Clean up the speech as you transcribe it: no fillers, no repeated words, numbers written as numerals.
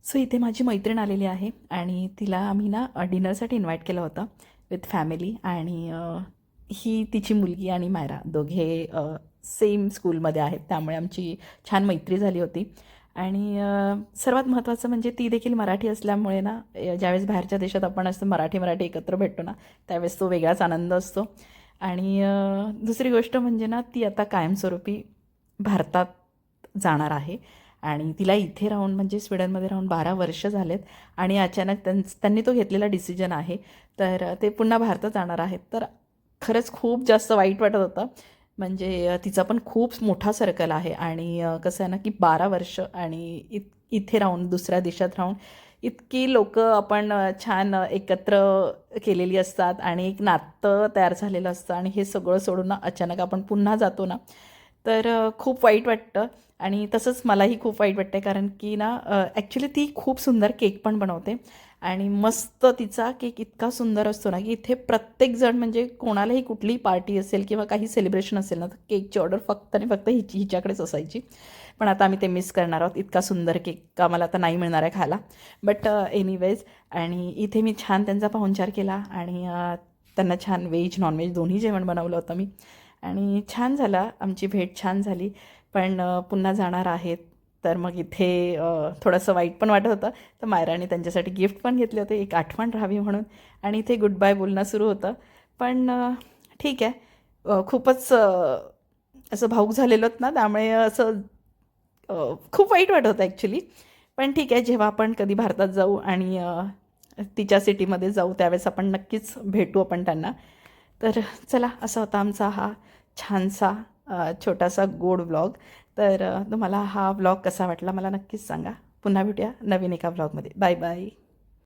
So इथे माझी मैत्रीण आलेली आहे आणि तिला आम्ही ना डिनरसाठी इन्व्हाइट केलं होतं विथ फॅमिली. आणि ही तिची मुलगी आणि मायरा दोघे सेम स्कूलमध्ये आहेत, त्यामुळे आमची छान मैत्री झाली होती. आणि सर्वात महत्त्वाचं म्हणजे ती देखील मराठी असल्यामुळे ना, ज्यावेळेस बाहेरच्या देशात आपण असं मराठी मराठी एकत्र भेटतो ना, त्यावेळेस तो वेगळाच आनंद असतो. आणि दुसरी गोष्ट म्हणजे ना, ती आता कायमस्वरूपी भारतात जाणार आहे. आणि तिला इथे राहून म्हणजे स्वीडनमध्ये राहून 12 वर्ष झालेत. आणि अचानक त्यांनी तो घेतलेला डिसिजन आहे. तर ते पुन्हा भारतात जाणार आहेत. तर खरंच खूप जास्त वाईट वाटत होतं. म्हणजे तिचा पण खूप मोठा सर्कल आहे. आणि कसं आहे ना, की 12 वर्ष आणि इथे राहून दुसऱ्या देशात राहून इतकी लोकं आपण छान एकत्र केलेली असतात आणि एक नातं तयार झालेलं असतं. आणि हे सगळं सोडून ना अचानक आपण पुन्हा जातो ना, तर खूप वाईट वाटतं. आणि तसंच मलाही खूप वाईट वाटतं, कारण की ना ॲक्च्युली ती खूप सुंदर केक पण बनवते. आणि मस्त तिचा केक इतका सुंदर असतो ना, की इथे प्रत्येकजण म्हणजे कोणालाही कुठलीही पार्टी असेल किंवा काही सेलिब्रेशन असेल ना, तर केकची ऑर्डर फक्त आणि फक्त हिच्याकडेच असायची. पण आता आम्ही ते मिस करणार आहोत. इतका सुंदर केक आम्हाला आता नाही मिळणार आहे खायला. बट एनिवेज, आणि इथे मी छान त्यांचा पाहुणचार केला. आणि त्यांना छान व्हेज नॉनव्हेज दोन्ही जेवण बनवलं होतं मी. आणि छान झाला, आमची भेट छान झाली. पण पुन्हा जाणार आहेत. तर मग इथे थोडंसं वाईट पण वाटत होतं. तर मायराने त्यांच्यासाठी गिफ्ट पण घेतले होते, एक आठवण राहावी म्हणून. आणि इथे गुड बाय बोलणं सुरू होतं. पण ठीक आहे. खूपच असं भावूक झालेलो ना, त्यामुळे असं खूप वाईट वाटत होतं ॲक्च्युली. पण ठीक आहे, जेव्हा आपण कधी भारतात जाऊ आणि तिच्या सिटीमध्ये जाऊ त्यावेळेस आपण नक्कीच भेटू आपण त्यांना. तर चला, असा होता आमचा हा छानसा छोटासा गोड व्लॉग. तर तुम्हाला हा व्लॉग कसा वाटला मला नक्कीच सांगा. पुन्हा भेटूया नवीन एका व्लॉगमध्ये. Bye bye.